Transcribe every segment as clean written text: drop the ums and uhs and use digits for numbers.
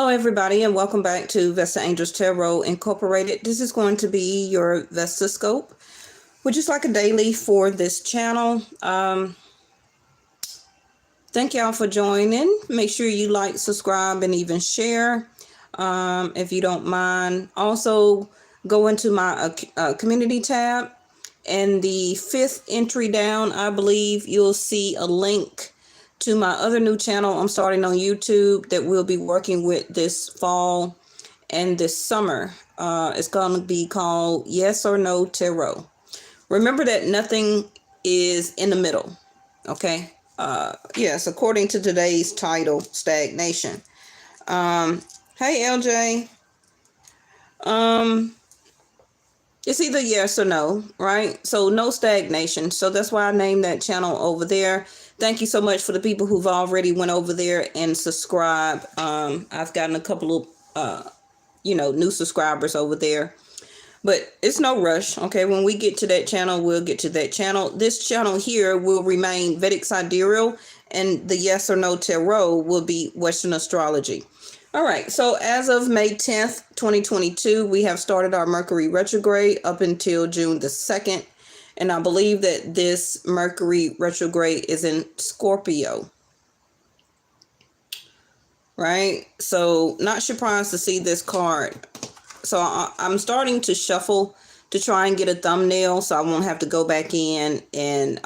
Hello, everybody, and welcome back to Vestaangelstarot Incorporated. This is going to be your Vestascope, which is like a daily for this channel. Thank y'all for joining. Make sure you like, subscribe, and even share if you don't mind. Also, go into my community tab, and the 5th entry down, I believe you'll see a link to my other new channel I'm starting on YouTube that we'll be working with this fall and this summer. It's going to be called Yes or No Tarot. Remember that nothing is in the middle, okay? Yes, according to today's title, Stagnation. Hey, LJ. It's either yes or no, right? So no stagnation. So that's why I named that channel over there. Thank you so much for the people who've already went over there and subscribed. I've gotten a couple of, new subscribers over there. But it's no rush, okay? When we get to that channel, we'll get to that channel. This channel here will remain Vedic Sidereal, and the Yes or No Tarot will be Western Astrology. All right, so as of May 10th, 2022, we have started our Mercury retrograde up until June the 2nd. And I believe that this Mercury retrograde is in Scorpio. Right? So not surprised to see this card. So I'm starting to shuffle to try and get a thumbnail so I won't have to go back in and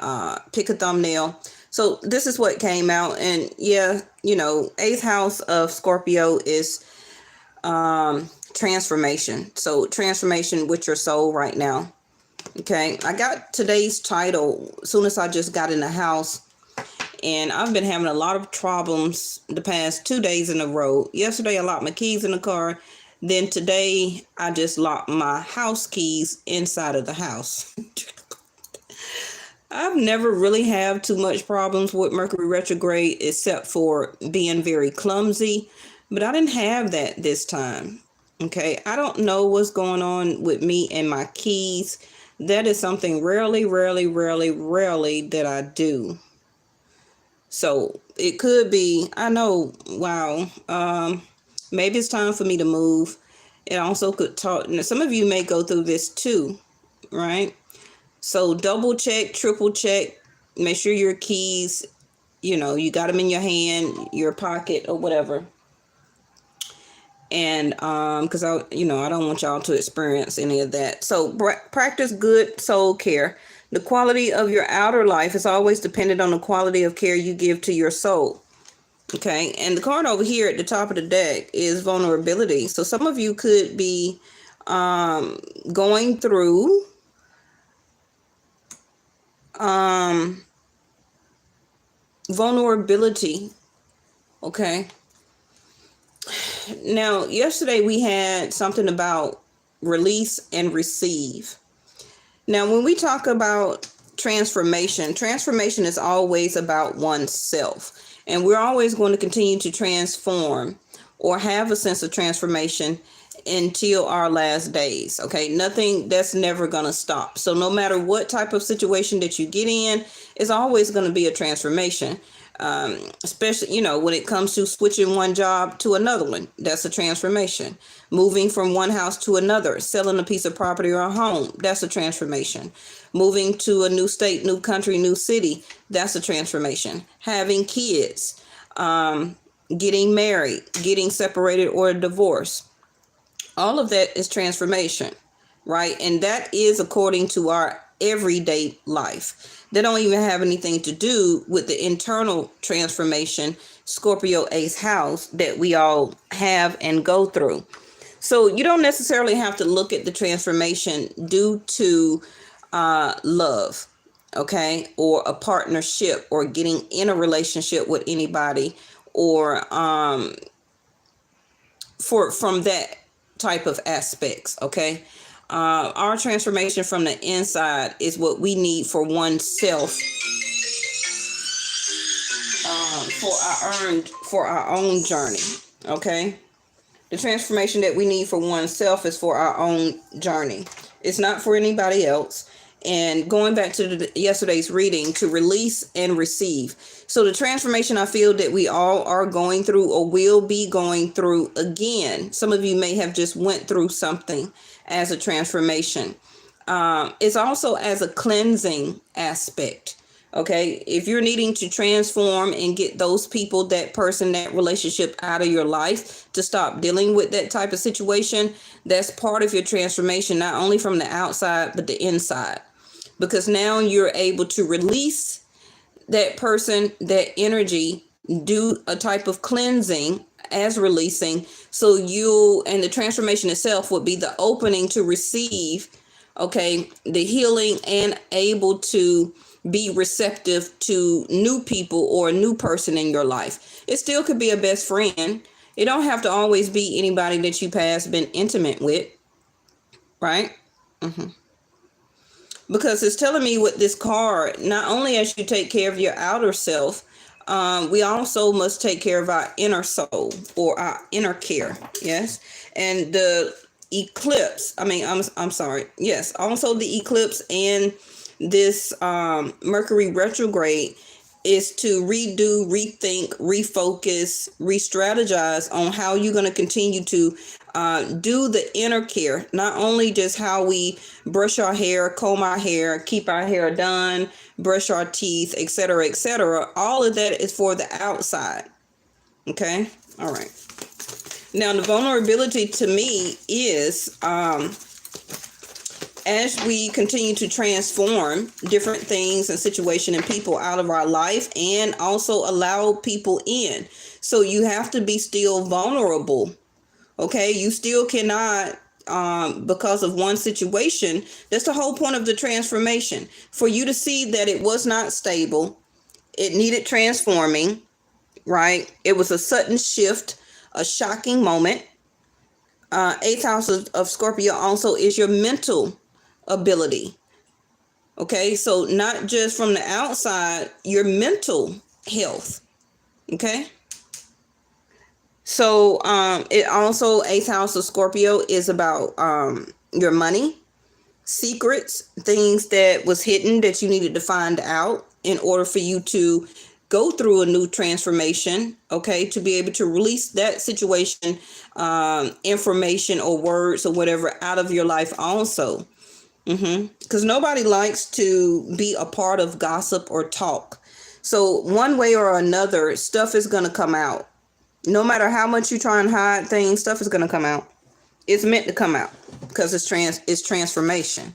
pick a thumbnail. So this is what came out. And yeah, 8th house of Scorpio is transformation. So transformation with your soul right now. Okay, I got today's title as soon as I just got in the house, and I've been having a lot of problems the past 2 days in a row. Yesterday, I locked my keys in the car. Then today, I just locked my house keys inside of the house. I've never really had too much problems with Mercury retrograde except for being very clumsy, but I didn't have that this time. Okay, I don't know what's going on with me and my keys. That is something rarely that I do. So it could be, I know, wow, maybe it's time for me to move. It also could talk, some of you may go through this too, right? So double check, triple check, make sure your keys, you got them in your hand, your pocket or whatever. And because I don't want y'all to experience any of that. So practice good soul care. The quality of your outer life is always dependent on the quality of care you give to your soul. Okay, and the card over here at the top of the deck is vulnerability. So some of you could be going through vulnerability. Okay. Now, yesterday we had something about release and receive. Now, when we talk about transformation is always about oneself. And we're always going to continue to transform or have a sense of transformation until our last days. Okay, nothing, that's never going to stop. So no matter what type of situation that you get in, it's always going to be a transformation. Especially, when it comes to switching one job to another one, that's a transformation. Moving from one house to another, selling a piece of property or a home, that's a transformation. Moving to a new state, new country, new city, that's a transformation. Having kids, getting married, getting separated or divorced, all of that is transformation, right? And that is according to our everyday life. They don't even have anything to do with the internal transformation, Scorpio 8th house, that we all have and go through. So you don't necessarily have to look at the transformation due to love, okay, or a partnership or getting in a relationship with anybody, or from that type of aspects, okay? Our transformation from the inside is what we need for oneself, for our own journey. Okay, the transformation that we need for oneself is for our own journey. It's not for anybody else, And going back to yesterday's reading, to release and receive. So the transformation I feel that we all are going through or will be going through again. Some of you may have just went through something as a transformation. It's also as a cleansing aspect. Okay, if you're needing to transform and get those people, that person, that relationship out of your life to stop dealing with that type of situation, that's part of your transformation, not only from the outside, but the inside. Because now you're able to release that person, that energy, do a type of cleansing as releasing. So and the transformation itself would be the opening to receive, okay, the healing, and able to be receptive to new people or a new person in your life. It still could be a best friend. It don't have to always be anybody that you past been intimate with, right? Because it's telling me with this card, not only as you take care of your outer self, we also must take care of our inner soul or our inner care. Yes. And the eclipse, I'm sorry. Yes. Also the eclipse and this Mercury retrograde is to redo, rethink, refocus, re-strategize on how you're going to continue to do the inner care. Not only just how we brush our hair, comb our hair, keep our hair done, brush our teeth, etc., etc. All of that is for the outside. Okay. All right. Now, the vulnerability to me is as we continue to transform different things and situations and people out of our life, and also allow people in. So you have to be still vulnerable. Okay. You still cannot, because of one situation. That's the whole point of the transformation, for you to see that it was not stable. It needed transforming, right? It was a sudden shift, a shocking moment. Eighth house of Scorpio also is your mental ability. Okay, so not just from the outside, your mental health. Okay, so it also, eighth house of Scorpio is about your money, secrets, things that was hidden that you needed to find out in order for you to go through a new transformation. Okay, to be able to release that situation, information or words or whatever out of your life also. Because nobody likes to be a part of gossip or talk. So one way or another, stuff is going to come out. No matter how much you try and hide things, stuff is going to come out. It's meant to come out because it's transformation.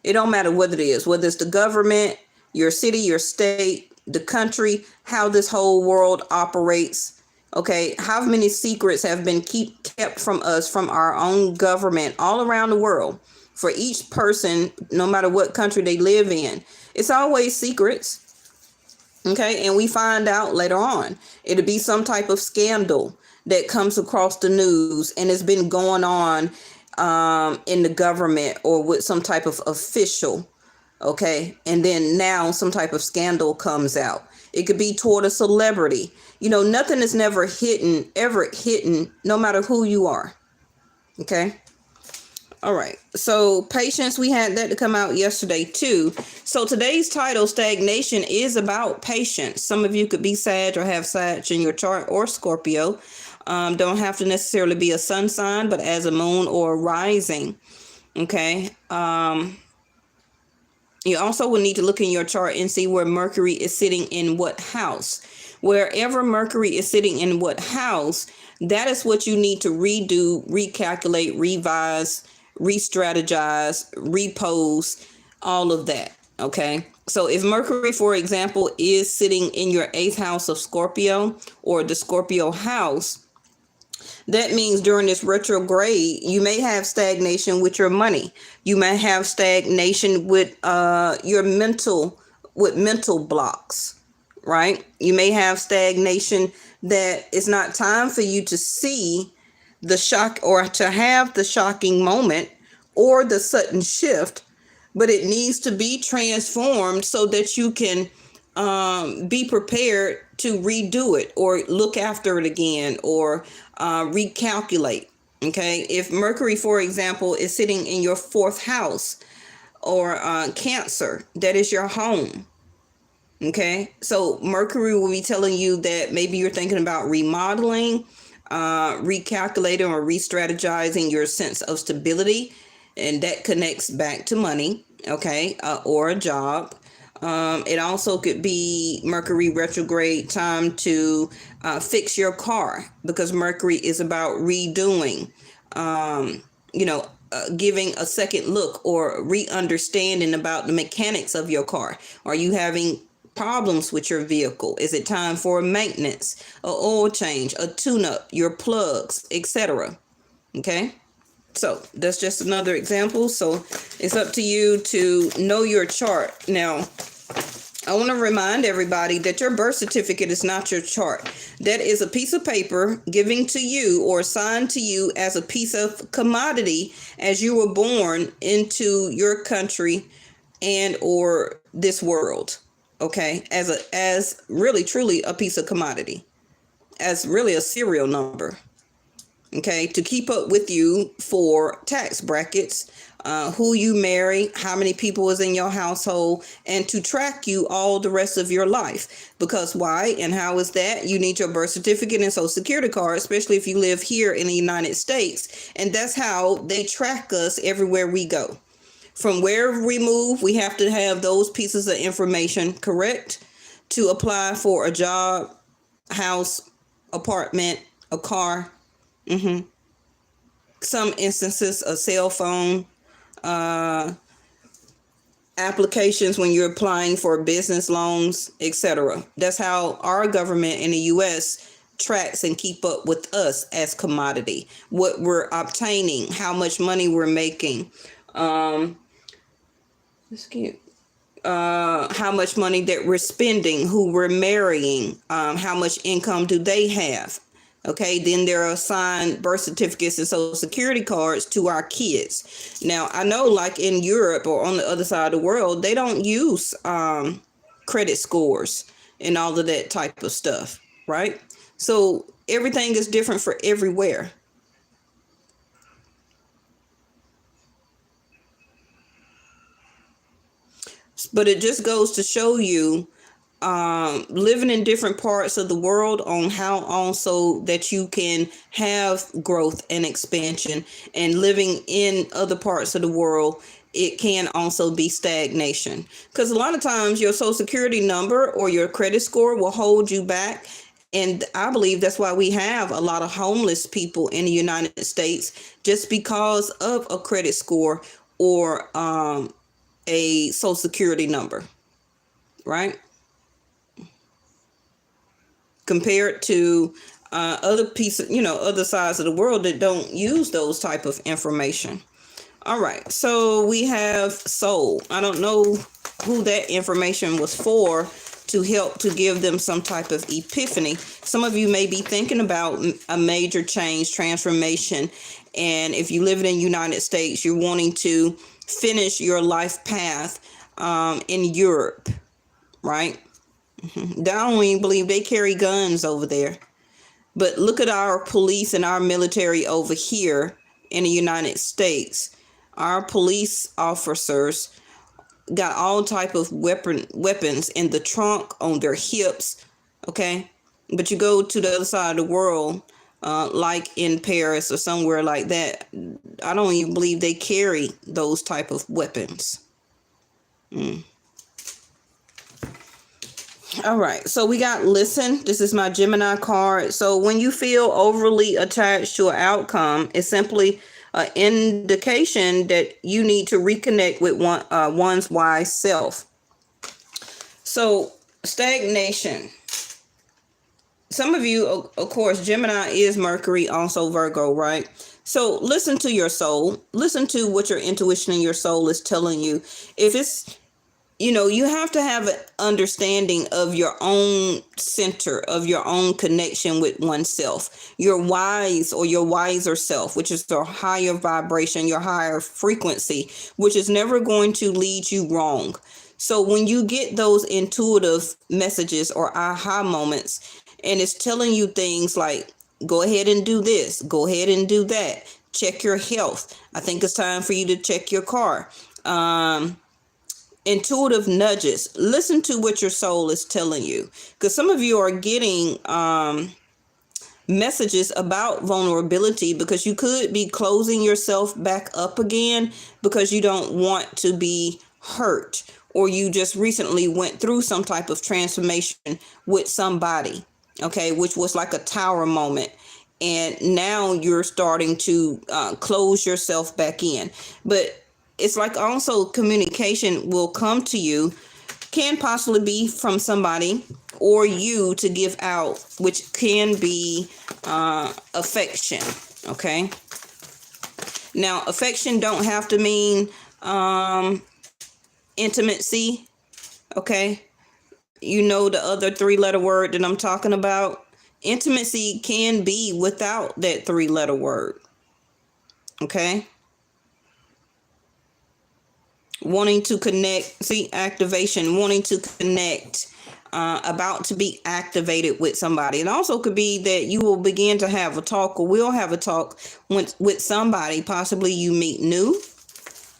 It don't matter what it is, whether it's the government, your city, your state, the country, how this whole world operates. Okay, how many secrets have been kept from us, from our own government all around the world? For each person, no matter what country they live in, it's always secrets. Okay, and we find out later on. It'll be some type of scandal that comes across the news and it's been going on in the government or with some type of official. Okay, and then now some type of scandal comes out. It could be toward a celebrity. You know, nothing is never ever hidden, no matter who you are. Okay. All right. So patience, we had that to come out yesterday too. So today's title, Stagnation, is about patience. Some of you could be Sag or have Sag in your chart, or Scorpio. Don't have to necessarily be a sun sign, but as a moon or a rising. Okay. You also will need to look in your chart and see where Mercury is sitting in what house. Wherever Mercury is sitting in what house, that is what you need to redo, recalculate, revise, re-strategize, repose, all of that. Okay. So if Mercury, for example, is sitting in your eighth house of Scorpio or the Scorpio house, that means during this retrograde, you may have stagnation with your money. You may have stagnation with your mental blocks, right? You may have stagnation that it's not time for you to see the shock or to have the shocking moment or the sudden shift, but it needs to be transformed so that you can be prepared to redo it or look after it again or recalculate. Okay. If Mercury, for example, is sitting in your fourth house or Cancer, that is your home. Okay, so Mercury will be telling you that maybe you're thinking about remodeling, recalculating, or re-strategizing your sense of stability, and that connects back to money, okay, or a job. It also could be Mercury retrograde time to fix your car, because Mercury is about redoing, giving a second look or re-understanding about the mechanics of your car. Are you having problems with your vehicle? Is it time for a maintenance, a oil change, a tune-up, your plugs, etc.? Okay, so that's just another example. So it's up to you to know your chart. Now, I want to remind everybody that your birth certificate is not your chart. That is a piece of paper given to you or assigned to you as a piece of commodity as you were born into your country and or this world. Okay, as really truly a piece of commodity, as really a serial number. Okay, to keep up with you for tax brackets, who you marry, how many people is in your household, and to track you all the rest of your life. Because why and how is that? You need your birth certificate and social security card, especially if you live here in the United States. And that's how they track us everywhere we go. From wherever we move, we have to have those pieces of information correct to apply for a job, house, apartment, a car. Some instances, a cell phone, applications when you're applying for business loans, etc. That's how our government in the U.S. tracks and keep up with us as commodity, what we're obtaining, how much money we're making. That's cute. How much money that we're spending, who we're marrying, how much income do they have. Okay, then there are assigned birth certificates and social security cards to our kids. Now, I know like in Europe or on the other side of the world, they don't use credit scores and all of that type of stuff, right? So everything is different for everywhere. But it just goes to show you living in different parts of the world on how also that you can have growth and expansion, and living in other parts of the world, it can also be stagnation, because a lot of times your social security number or your credit score will hold you back. And I believe that's why we have a lot of homeless people in the United States, just because of a credit score or a social security number, right? Compared to other pieces, other sides of the world that don't use those type of information. All right, so we have soul. I don't know who that information was for, to help to give them some type of epiphany. Some of you may be thinking about a major change, transformation, and if you live in the United States, you're wanting to finish your life path in Europe, right? I don't even believe they carry guns over there. But look at our police and our military over here in the United States. Our police officers got all type of weapons in the trunk, on their hips, okay? But you go to the other side of the world, like in Paris or somewhere like that, I don't even believe they carry those type of weapons. All right, so we got listen. This is my Gemini card. So when you feel overly attached to an outcome, it's simply an indication that you need to reconnect with one's wise self. So stagnation. Some of you, of course, Gemini is Mercury, also Virgo, right? So listen to your soul. Listen to what your intuition and your soul is telling you. If it's, you have to have an understanding of your own center, of your own connection with oneself, your wise or your wiser self, which is your higher vibration, your higher frequency, which is never going to lead you wrong. So when you get those intuitive messages or aha moments, and it's telling you things like, go ahead and do this, go ahead and do that, check your health. I think it's time for you to check your car. Intuitive nudges. Listen to what your soul is telling you, because some of you are getting messages about vulnerability, because you could be closing yourself back up again because you don't want to be hurt, or you just recently went through some type of transformation with somebody, okay, which was like a tower moment, and now you're starting to close yourself back in. But it's like also communication will come to you, can possibly be from somebody or you to give out, which can be affection. Okay. Now, affection don't have to mean intimacy. Okay. You know the other 3-letter word that I'm talking about. Intimacy can be without that 3-letter word. Okay. Wanting to connect, see, activation, wanting to connect, about to be activated with somebody. It also could be that you will begin to have a talk, or will have a talk with somebody, possibly you meet new.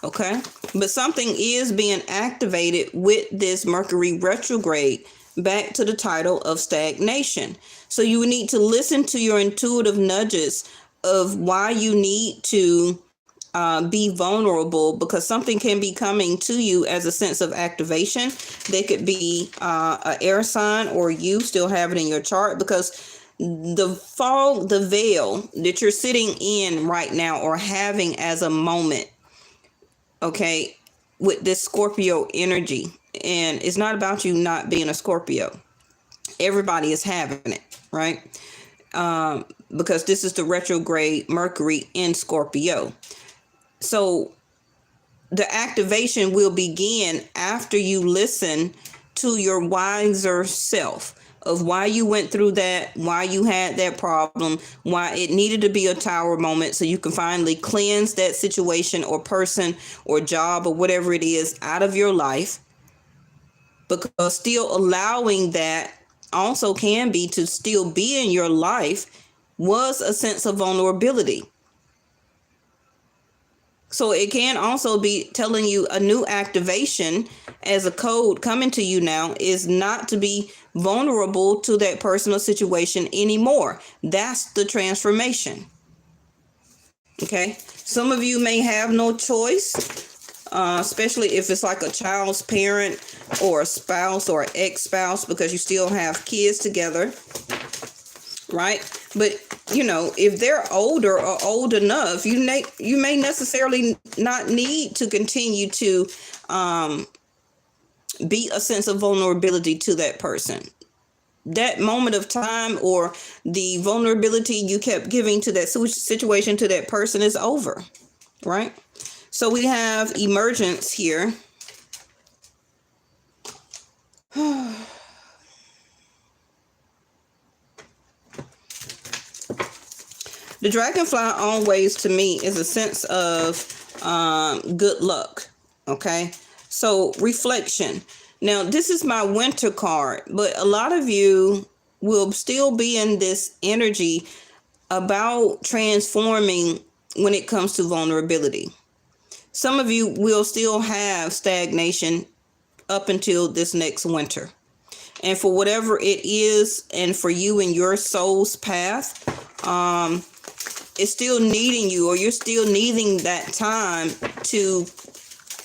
Okay. But something is being activated with this Mercury retrograde, back to the title of stagnation. So you need to listen to your intuitive nudges of why you need to be vulnerable, because something can be coming to you as a sense of activation. They could be an air sign, or you still have it in your chart, because the fog, the veil that you're sitting in right now or having as a moment, okay, with this Scorpio energy. And it's not about you not being a Scorpio. Everybody is having it, right? Because this is the retrograde Mercury in Scorpio. So the activation will begin after you listen to your wiser self of why you went through that, why you had that problem, why it needed to be a tower moment, so you can finally cleanse that situation or person or job or whatever it is out of your life. Because still allowing that also can be to still be in your life was a sense of vulnerability. So it can also be telling you a new activation as a code coming to you now is not to be vulnerable to that personal situation anymore. That's the transformation. Okay. Some of you may have no choice, especially if it's like a child's parent or a spouse or an ex-spouse, because you still have kids together. Right. But, you know, if they're older or old enough, you may necessarily not need to continue to be a sense of vulnerability to that person. That moment of time or the vulnerability you kept giving to that situation, to that person, is over. Right. So we have emergence here. The dragonfly always, to me, is a sense of good luck. Okay. So reflection. Now, this is my winter card, but a lot of you will still be in this energy about transforming when it comes to vulnerability. Some of you will still have stagnation up until this next winter. And for whatever it is, and for you in your soul's path, it's still needing you, or you're still needing that time to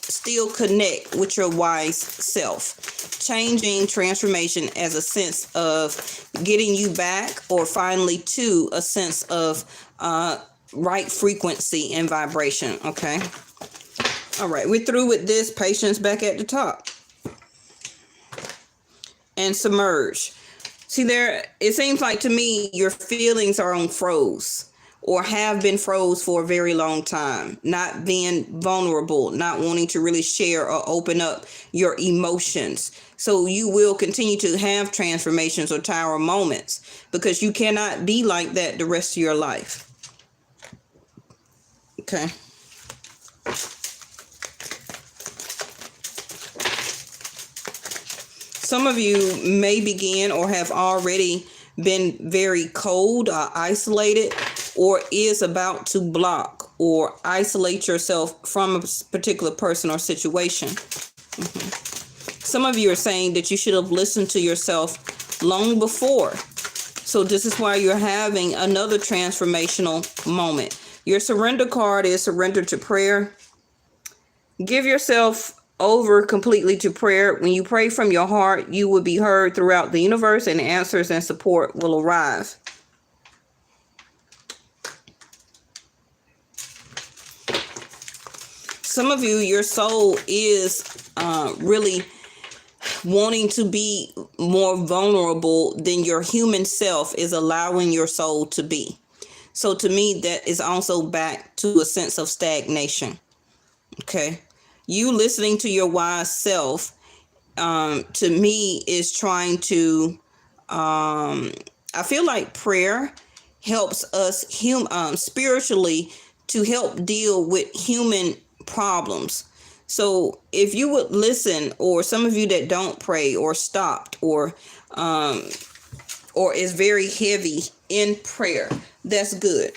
still connect with your wise self. Changing transformation as a sense of getting you back, or finally to a sense of right frequency and vibration. Okay. All right. We're through with this. Patience back at the top. And submerge. See there, it seems like to me your feelings are on froze, or have been froze for a very long time, not being vulnerable, not wanting to really share or open up your emotions. So you will continue to have transformations or tower moments, because you cannot be like that the rest of your life. Okay. Some of you may begin or have already been very cold or isolated, or is about to block or isolate yourself from a particular person or situation. Some of you are saying that you should have listened to yourself long before. So this is why you're having another transformational moment. Your surrender card is surrender to prayer. Give yourself over completely to prayer. When you pray from your heart, you will be heard throughout the universe, and answers and support will arrive. Some of you, your soul is really wanting to be more vulnerable than your human self is allowing your soul to be. So to me, that is also back to a sense of stagnation. Okay. You listening to your wise self, to me, is trying to, I feel like prayer helps us spiritually to help deal with human problems. So if you would listen, or some of you that don't pray or stopped or is very heavy in prayer, that's good.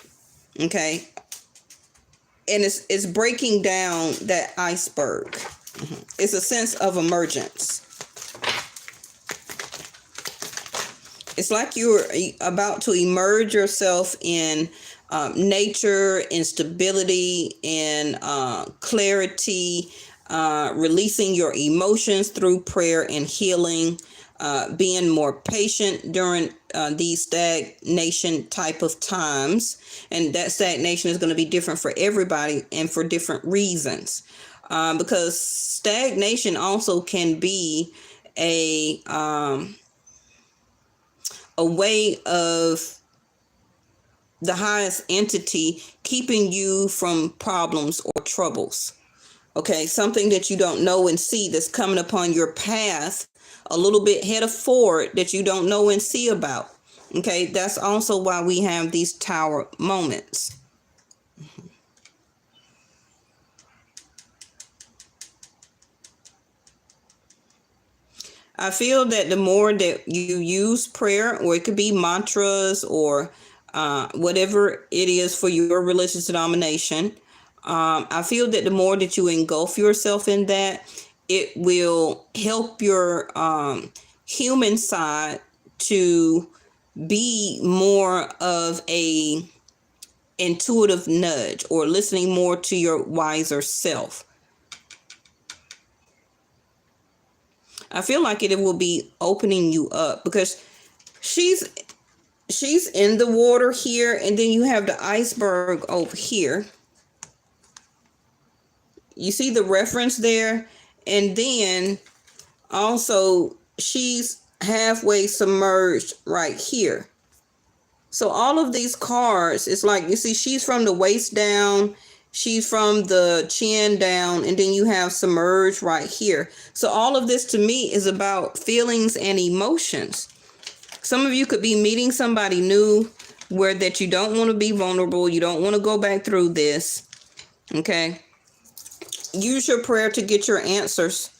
Okay. And it's breaking down that iceberg. It's a sense of emergence. It's like you're about to emerge yourself in nature, in stability, in clarity, releasing your emotions through prayer and healing, being more patient during these stagnation type of times. And that stagnation is going to be different for everybody and for different reasons. Because stagnation also can be a way of the highest entity keeping you from problems or troubles. Okay, something that you don't know and see that's coming upon your path a little bit head forward that you don't know and see about. Okay, that's also why we have these tower moments. I feel that the more that you use prayer, or it could be mantras or whatever it is for your religious denomination, I feel that the more that you engulf yourself in that, it will help your human side to be more of a intuitive nudge, or listening more to your wiser self. I feel like it will be opening you up, because she's in the water here, and then you have the iceberg over here. You see the reference there? And then also she's halfway submerged right here. So all of these cards, it's like, you see, she's from the waist down, she's from the chin down, and then you have submerged right here. So all of this to me is about feelings and emotions. Some of you could be meeting somebody new where that you don't want to be vulnerable. You don't want to go back through this. Okay. Use your prayer to get your answers.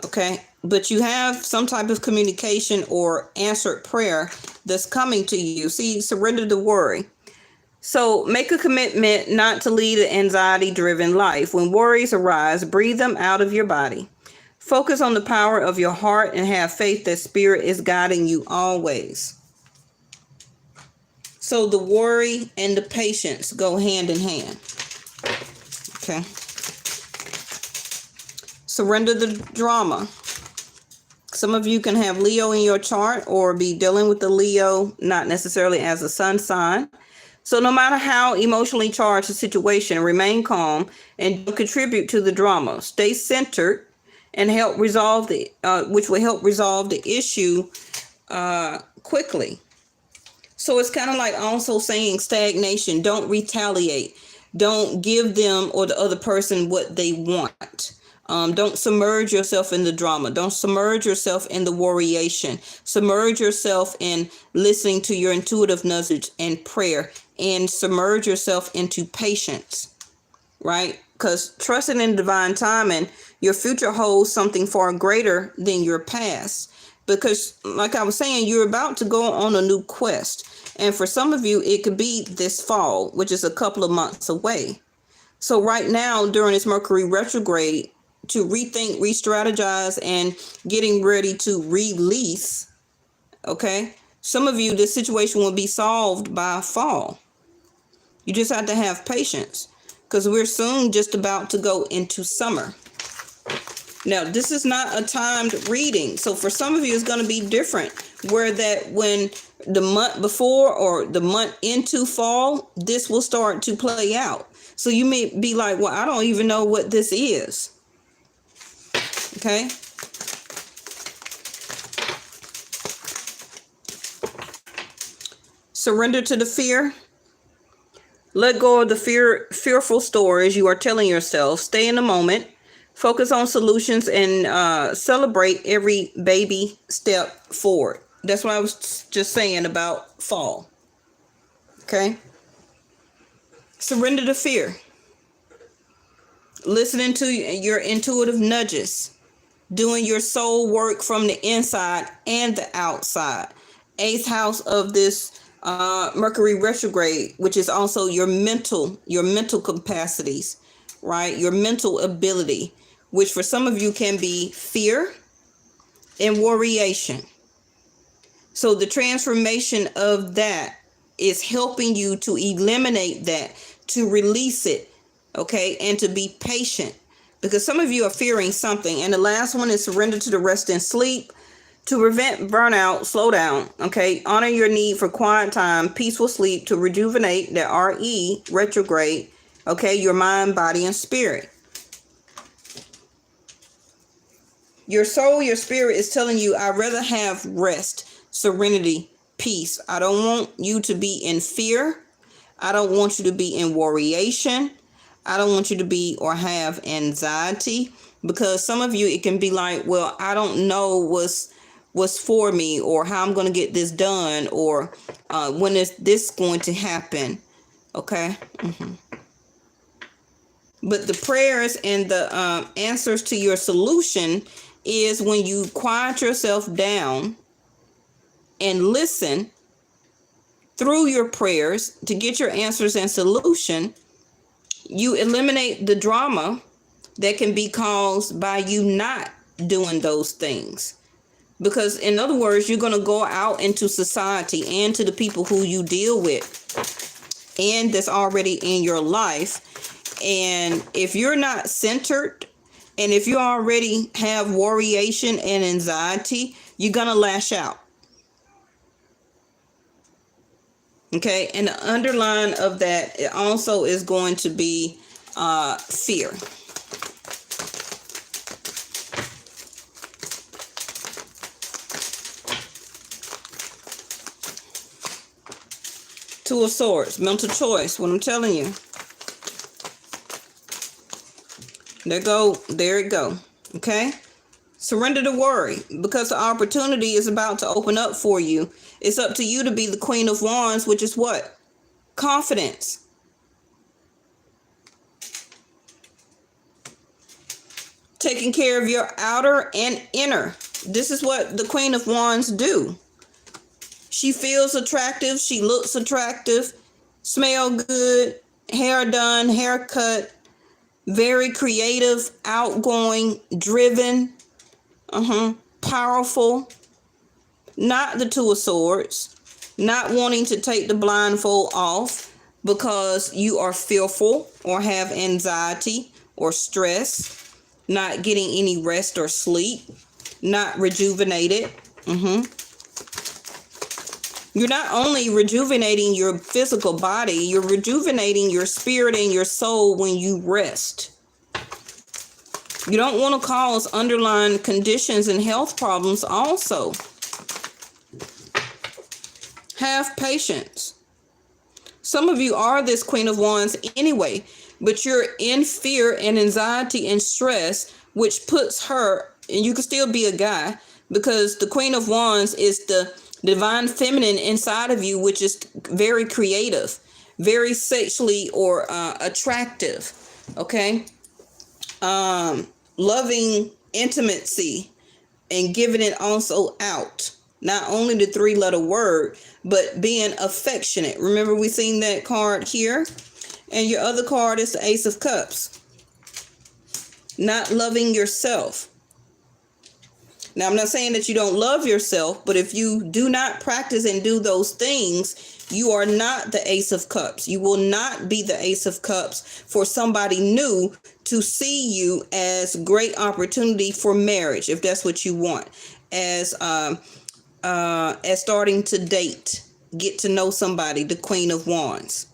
Okay. But you have some type of communication or answered prayer that's coming to you. See, surrender the worry. So make a commitment not to lead an anxiety-driven life. When worries arise, breathe them out of your body. Focus on the power of your heart and have faith that Spirit is guiding you always. So the worry and the patience go hand in hand. Okay. Surrender the drama. Some of you can have Leo in your chart, or be dealing with the Leo, not necessarily as a sun sign. So no matter how emotionally charged the situation, remain calm and don't contribute to the drama. Stay centered and help resolve which will help resolve the issue quickly. So it's kind of like also saying stagnation. Don't retaliate. Don't give them or the other person what they want. Don't submerge yourself in the drama. Don't submerge yourself in the worryation. Submerge yourself in listening to your intuitive nudge and prayer, and submerge yourself into patience, right? Because trusting in divine timing, your future holds something far greater than your past. Because like I was saying, you're about to go on a new quest. And for some of you, it could be this fall, which is a couple of months away. So right now, during this Mercury retrograde, to rethink, re-strategize, and getting ready to release, okay? Some of you, this situation will be solved by fall. You just have to have patience, because we're soon just about to go into summer. Now, this is not a timed reading. So for some of you, it's going to be different, where that when the month before or the month into fall, this will start to play out. So you may be like, well, I don't even know what this is. Okay. Surrender to the fear. Let go of the fearful stories you are telling yourself. Stay in the moment. Focus on solutions and celebrate every baby step forward. That's what I was just saying about fall. Okay. Surrender to fear. Listening to your intuitive nudges. Doing your soul work from the inside and the outside. Eighth house of this Mercury retrograde, which is also your mental capacities, right? Your mental ability, which for some of you can be fear and worryation. So the transformation of that is helping you to eliminate that, to release it, okay, and to be patient. Because some of you are fearing something. And the last one is surrender to the rest and sleep. To prevent burnout, slow down, okay? Honor your need for quiet time, peaceful sleep to rejuvenate the RE, retrograde, okay? Your mind, body, and spirit. Your soul, your spirit is telling you, I'd rather have rest, serenity, peace. I don't want you to be in fear. I don't want you to be in worryation. I don't want you to be or have anxiety, because some of you, it can be like, well, I don't know what's for me, or how I'm going to get this done, or when is this going to happen. Okay. But the prayers and the answers to your solution is when you quiet yourself down and listen through your prayers to get your answers and solution. You eliminate the drama that can be caused by you not doing those things. Because in other words, you're going to go out into society and to the people who you deal with and that's already in your life. And if you're not centered, and if you already have worryation and anxiety, you're going to lash out. Okay, and the underline of that, it also is going to be fear. Two of Swords, mental choice, what I'm telling you. There it go. Okay? Surrender to worry, because the opportunity is about to open up for you. It's up to you to be the Queen of Wands, which is what? Confidence. Taking care of your outer and inner. This is what the Queen of Wands do. She feels attractive. She looks attractive. Smell good. Hair done. Haircut. Very creative. Outgoing. Driven. Powerful. Not the Two of Swords. Not wanting to take the blindfold off because you are fearful or have anxiety or stress. Not getting any rest or sleep. Not rejuvenated. You're not only rejuvenating your physical body, you're rejuvenating your spirit and your soul when you rest. You don't want to cause underlying conditions and health problems also. Have patience. Some of you are this Queen of Wands anyway, but you're in fear and anxiety and stress, which puts her, and you can still be a guy, because the Queen of Wands is the divine feminine inside of you, which is very creative, very sexually or attractive. Okay. Loving intimacy and giving it also out. Not only the 3-letter word, but being affectionate. Remember, we seen that card here. And your other card is the Ace of Cups. Not loving yourself. Now, I'm not saying that you don't love yourself, but if you do not practice and do those things, you are not the Ace of Cups. You will not be the Ace of Cups for somebody new to see you as great opportunity for marriage, if that's what you want. As starting to date, get to know somebody, the Queen of Wands.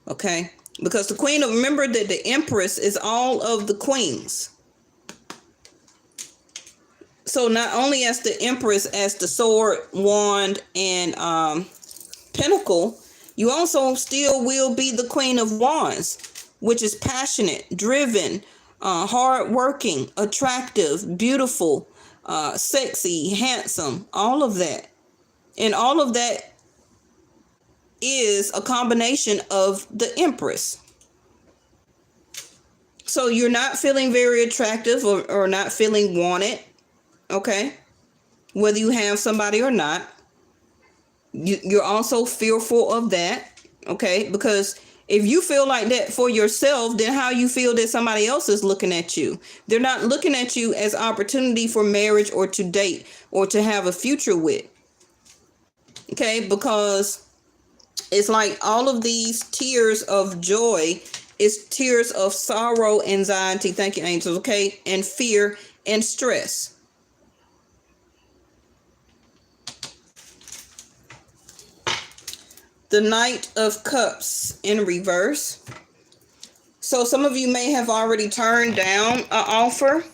Okay? Because remember that the Empress is all of the queens. So not only as the Empress, as the sword, wand, and pentacle, you also still will be the Queen of Wands, which is passionate, driven, hardworking, attractive, beautiful, sexy, handsome, all of that. And all of that is a combination of the Empress. So you're not feeling very attractive or not feeling wanted. Okay, whether you have somebody or not, you're also fearful of that. Okay, because if you feel like that for yourself, then how you feel that somebody else is looking at you? They're not looking at you as opportunity for marriage or to date or to have a future with. Okay, because it's like all of these tears of joy is tears of sorrow, anxiety, thank you, angels, okay, and fear and stress. The Knight of Cups in reverse. So some of you may have already turned down an offer,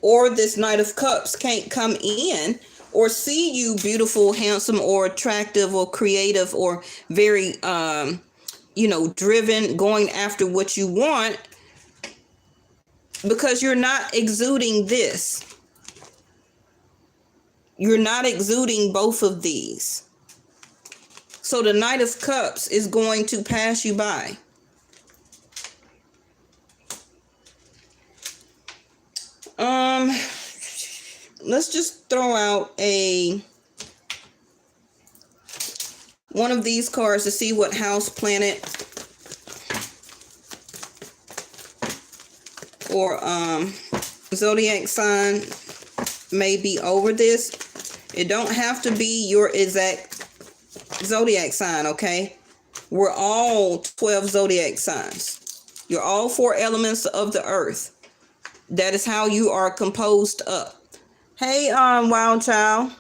or this Knight of Cups can't come in or see you beautiful, handsome, or attractive, or creative, or very, driven, going after what you want, because you're not exuding this. You're not exuding both of these. So the Knight of Cups is going to pass you by. Let's just throw out one of these cards to see what house, planet, or zodiac sign may be over this. It don't have to be your exact zodiac sign, okay? We're all 12 zodiac signs. You're all 4 elements of the earth. That is how you are composed up. Hey, wild child.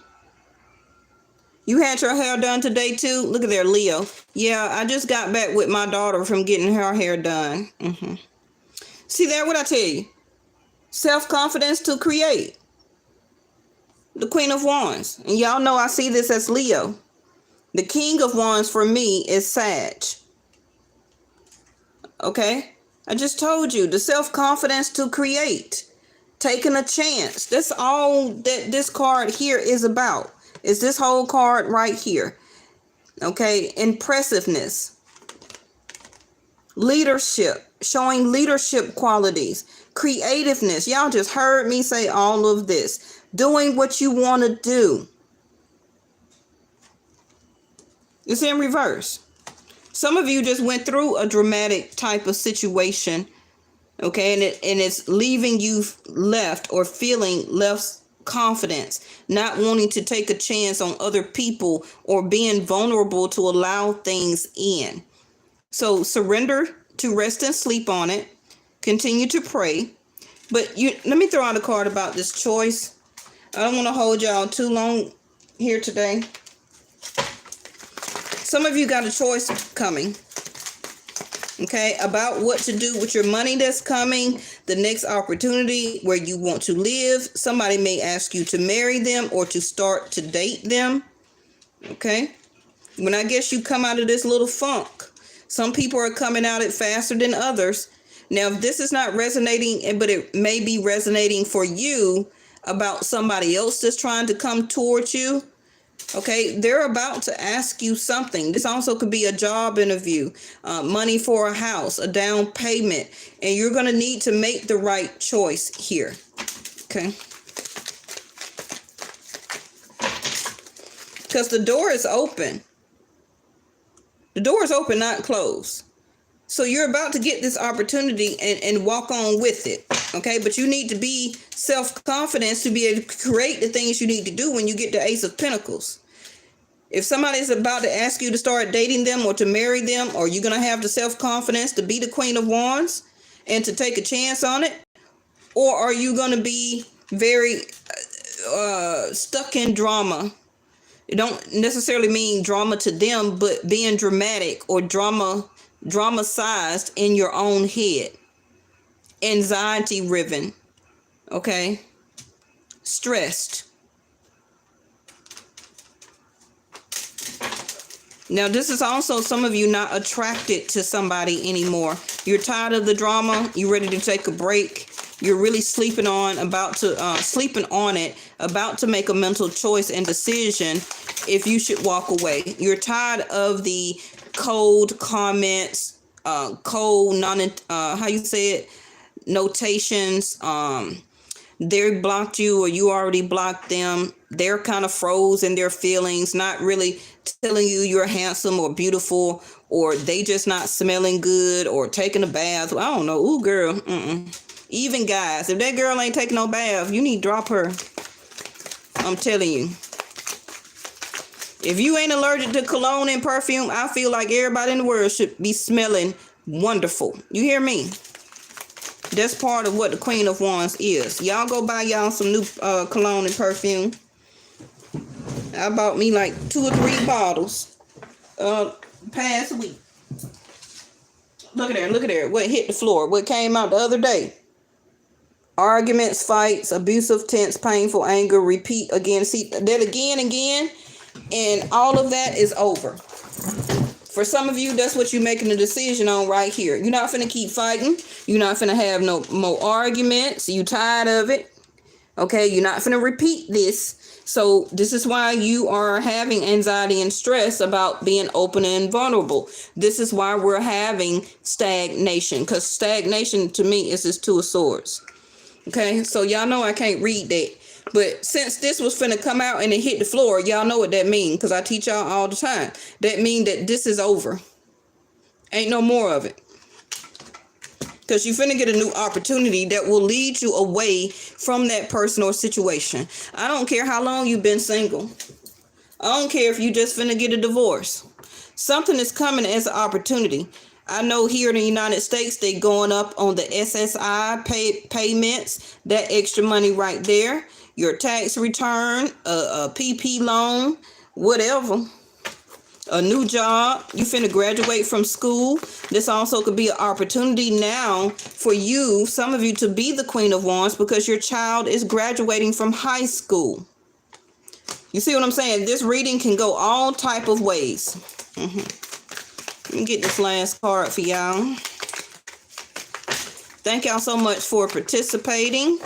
You had your hair done today too? Look at there, Leo. Yeah, I just got back with my daughter from getting her hair done. See there, what I tell you? Self-confidence to create. The Queen of Wands. And y'all know I see this as Leo. The King of Wands for me is Sag. Okay? I just told you, the self-confidence to create. Taking a chance. That's all that this card here is about. Is this whole card right here. Okay? Impressiveness. Leadership. Showing leadership qualities. Creativeness. Y'all just heard me say all of this. Doing what you want to do. It's in reverse. Some of you just went through a dramatic type of situation, okay, and it's leaving you left or feeling less confidence, not wanting to take a chance on other people or being vulnerable to allow things in. So surrender to rest and sleep on it. Continue to pray. But let me throw out a card about this choice. I don't want to hold y'all too long here today. Some of you got a choice coming, okay, about what to do with your money that's coming, the next opportunity where you want to live. Somebody may ask you to marry them or to start to date them, okay? When I guess you come out of this little funk, some people are coming out it faster than others. Now, if this is not resonating, but it may be resonating for you about somebody else that's trying to come towards you, okay, they're about to ask you something. This also could be a job interview, money for a house, a down payment, and you're going to need to make the right choice here, okay? because the door is open. The door is open, not closed. So you're about to get this opportunity and walk on with it. Okay, but you need to be self-confident to be able to create the things you need to do when you get the Ace of Pentacles. If somebody's about to ask you to start dating them or to marry them, are you going to have the self-confidence to be the Queen of Wands and to take a chance on it? Or are you going to be very stuck in drama? It don't necessarily mean drama to them, but being dramatic or dramatized in your own head. Anxiety riven. Okay? Stressed. Now, this is also some of you not attracted to somebody anymore. You're tired of the drama. You're ready to take a break. You're really sleeping on it, about to make a mental choice and decision if you should walk away. You're tired of the cold comments, notations. They blocked you or you already blocked them. They're kind of froze in their feelings, not really telling you you're handsome or beautiful, or they just not smelling good or taking a bath. I don't know. Ooh, girl. Even guys, if that girl ain't taking no bath, you need to drop her. I'm telling you. If you ain't allergic to cologne and perfume, I feel like everybody in the world should be smelling wonderful. You hear me? That's part of what the Queen of Wands is. Y'all go buy y'all some new cologne and perfume. I bought me like 2 or 3 bottles past week. Look at there. What hit the floor? What came out the other day? Arguments, fights, abusive, tense, painful, anger, repeat again. See that again, and all of that is over. For some of you, that's what you're making a decision on right here. You're not finna keep fighting. You're not finna have no more arguments. You tired of it. Okay, you're not finna repeat this. So this is why you are having anxiety and stress about being open and vulnerable. This is why we're having stagnation, because stagnation to me is this 2 of Swords. Okay, so y'all know I can't read that. But since this was finna come out and it hit the floor, y'all know what that means, because I teach y'all all the time. That means that this is over. Ain't no more of it. Because you're finna get a new opportunity that will lead you away from that person or situation. I don't care how long you've been single. I don't care if you just finna get a divorce. Something is coming as an opportunity. I know here in the United States, they going up on the SSI payments, that extra money right there, your tax return, a PP loan, whatever, a new job. You finna graduate from school. This also could be an opportunity now for you, some of you, to be the Queen of Wands because your child is graduating from high school. You see what I'm saying? This reading can go all type of ways. Let me get this last card for y'all. Thank y'all so much for participating.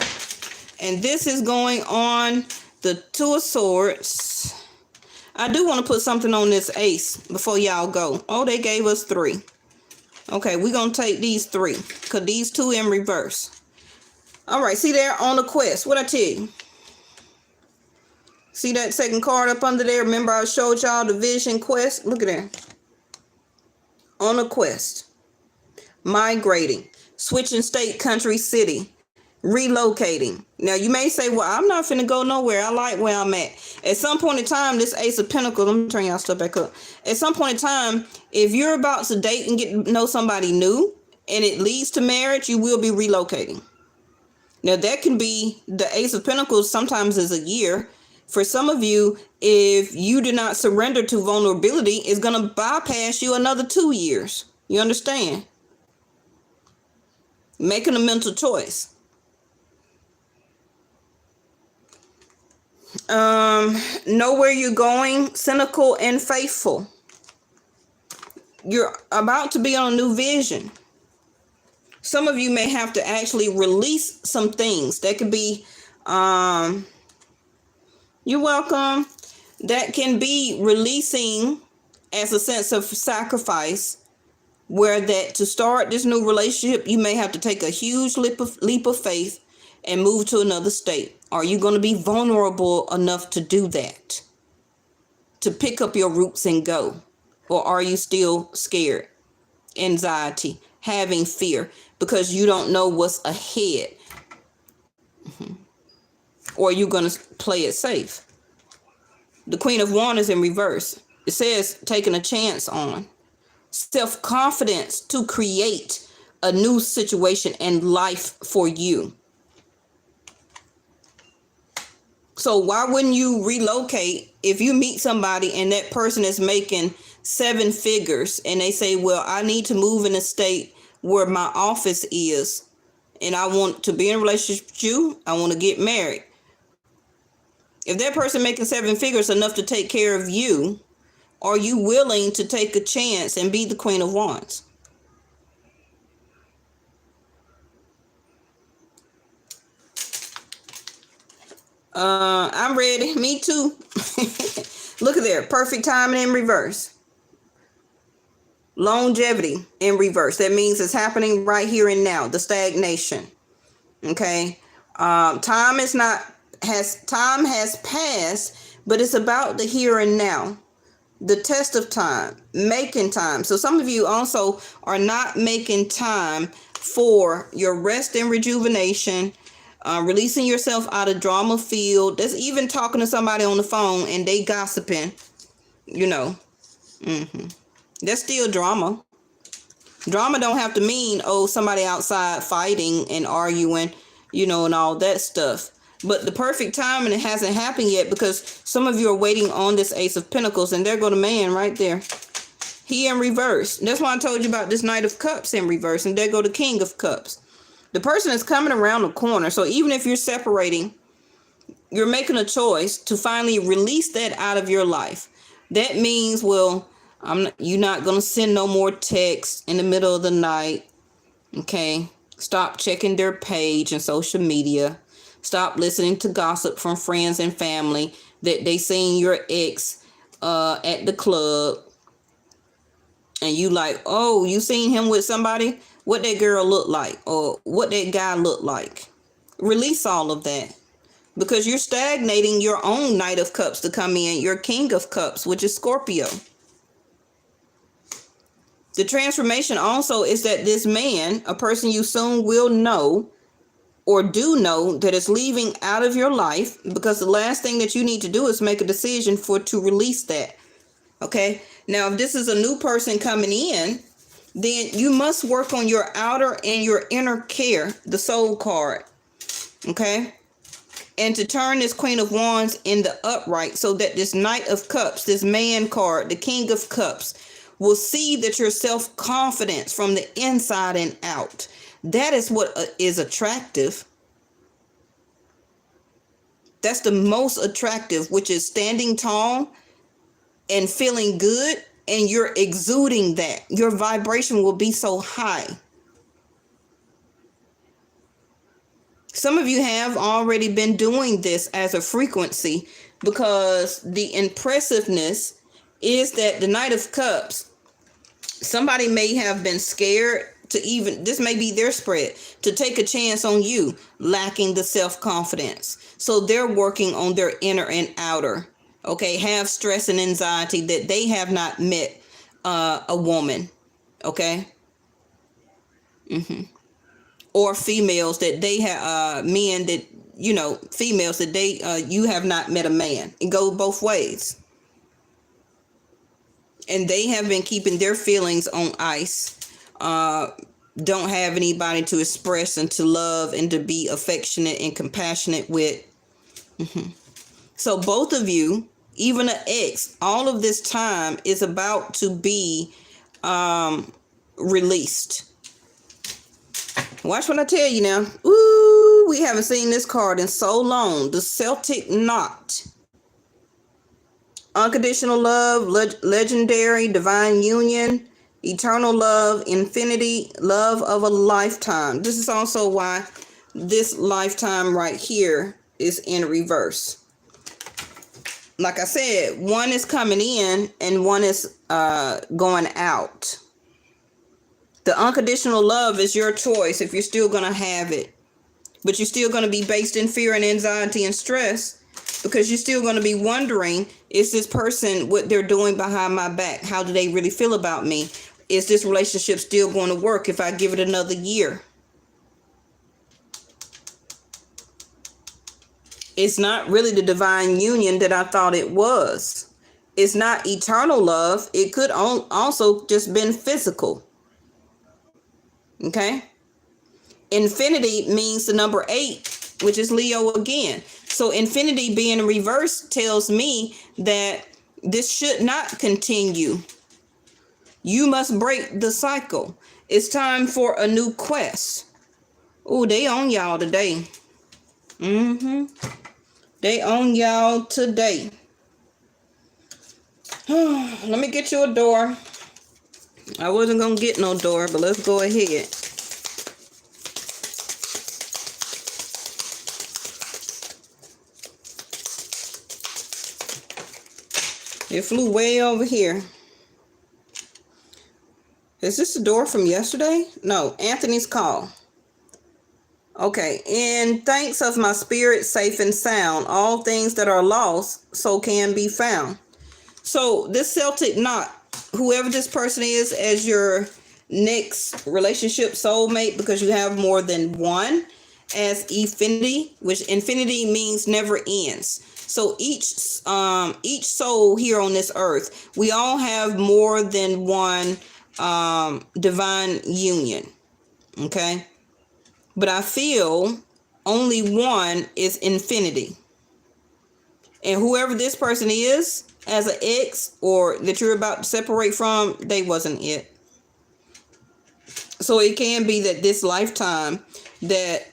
And this is going on the 2 of Swords. I do want to put something on this ace before y'all go. Oh, they gave us 3. Okay, we're going to take these 3 because these 2 in reverse. All right, see there on the quest. What I tell you? See that second card up under there? Remember I showed y'all the vision quest? Look at there. On a quest, migrating, switching state, country, city, relocating. Now you may say, well, I'm not finna go nowhere. I like where I'm at. At some point in time, this Ace of Pentacles, let me turn y'all stuff back up. At some point in time, if you're about to date and get to know somebody new and it leads to marriage, you will be relocating. Now that can be the Ace of Pentacles sometimes is a year. For some of you, if you do not surrender to vulnerability, it's going to bypass you another 2 years. You understand? Making a mental choice. Know where you're going, cynical and faithful. You're about to be on a new vision. Some of you may have to actually release some things. That could be... You're welcome. That can be releasing as a sense of sacrifice, where that to start this new relationship, you may have to take a huge leap of faith and move to another state. Are you going to be vulnerable enough to do that? to pick up your roots and go? Or are you still scared, anxiety, having fear because you don't know what's ahead? Or are you going to play it safe? The Queen of Wands is in reverse. It says taking a chance on. Self-confidence to create a new situation and life for you. So why wouldn't you relocate if you meet somebody and that person is making 7 figures and they say, well, I need to move in a state where my office is and I want to be in a relationship with you. I want to get married. If that person making 7 figures enough to take care of you, are you willing to take a chance and be the Queen of Wands? I'm ready. Me too. Look at there. Perfect timing in reverse. Longevity in reverse. That means it's happening right here and now. The stagnation. Okay. Time has passed, but it's about the here and now. The test of time, making time. So some of you also are not making time for your rest and rejuvenation, releasing yourself out of drama field. That's even talking to somebody on the phone and they gossiping, you know. That's still drama. Drama don't have to mean, oh, somebody outside fighting and arguing, you know, and all that stuff. But the perfect time, and it hasn't happened yet because some of you are waiting on this Ace of Pentacles, and there go the man right there. He in reverse. That's why I told you about this Knight of Cups in reverse, and there go the King of Cups. The person is coming around the corner. So even if you're separating, you're making a choice to finally release that out of your life. That means, well, you're not going to send no more texts in the middle of the night. Okay. Stop checking their page and social media. Stop listening to gossip from friends and family that they seen your ex at the club. And you like, oh, you seen him with somebody? What that girl look like? Or what that guy look like? Release all of that. Because you're stagnating your own Knight of Cups to come in. Your King of Cups, which is Scorpio. The transformation also is that this man, a person you soon will know, or do know, that is leaving out of your life, because the last thing that you need to do is make a decision to release that. Okay. Now, if this is a new person coming in, then you must work on your outer and your inner care, the Soul card. Okay. And to turn this Queen of Wands in the upright so that this Knight of Cups, this man card, the King of Cups, will see that your self-confidence from the inside and out. That is what is attractive. That's the most attractive, which is standing tall and feeling good, and you're exuding that. Your vibration will be so high. Some of you have already been doing this as a frequency because the impressiveness is that the Knight of Cups, somebody may have been scared to even, this may be their spread, to take a chance on you, lacking the self-confidence. So they're working on their inner and outer. Okay, have stress and anxiety that they have not met a woman. Okay. Or females that they have, men that, you know, females that you have not met a man. It goes both ways. And they have been keeping their feelings on ice. Don't have anybody to express and to love and to be affectionate and compassionate with. So both of you, even an ex, all of this time is about to be released. Watch what I tell you now. Ooh, we haven't seen this card in so long. The Celtic Knot. Unconditional love, legendary, divine union, eternal love, infinity, love of a lifetime. This is also why this lifetime right here is in reverse. Like I said, one is coming in and one is going out. The unconditional love is your choice if you're still going to have it. But you're still going to be based in fear and anxiety and stress because you're still going to be wondering, is this person, what they're doing behind my back? How do they really feel about me? Is this relationship still going to work if I give it another year? It's not really the divine union that I thought it was. It's not eternal love. It could also just been physical. Okay? Infinity means the number 8, which is Leo again. So infinity being in reverse tells me that this should not continue. You must break the cycle. It's time for a new quest. Oh, they on y'all today. They on y'all today. Let me get you a door. I wasn't going to get no door, but let's go ahead. It flew way over here. Is this the door from yesterday? No, Anthony's call. Okay, in thanks of my spirit safe and sound, all things that are lost so can be found. So this Celtic Knot, whoever this person is as your next relationship soulmate, because you have more than one, as infinity, which infinity means never ends. So each soul here on this earth, we all have more than one divine union. Okay? But I feel only one is infinity. And whoever this person is as an ex or that you're about to separate from, they wasn't it. So it can be that this lifetime that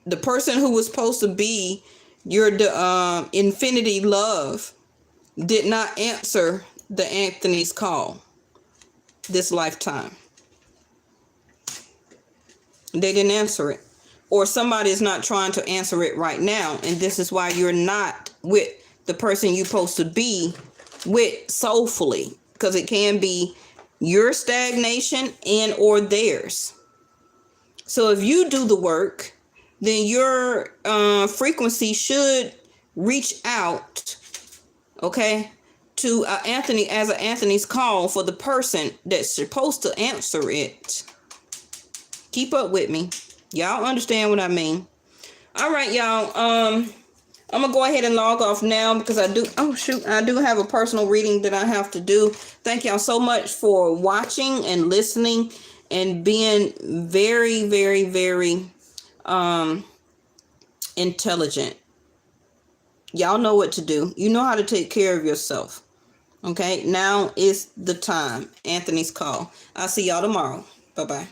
the person who was supposed to be your infinity love did not answer the Anthony's call this lifetime. They didn't answer it. Or somebody is not trying to answer it right now. And this is why you're not with the person you're supposed to be with soulfully. Because it can be your stagnation and or theirs. So if you do the work, then your frequency should reach out, okay, to Anthony as an Anthony's call for the person that's supposed to answer it. Keep up with me. Y'all understand what I mean? All right, y'all. I'm gonna go ahead and log off now because I do have a personal reading that I have to do. Thank y'all so much for watching and listening and being very, very, very intelligent. Y'all know what to do. You know how to take care of yourself. Okay, now is the time. Anthony's call. I'll see y'all tomorrow. Bye-bye.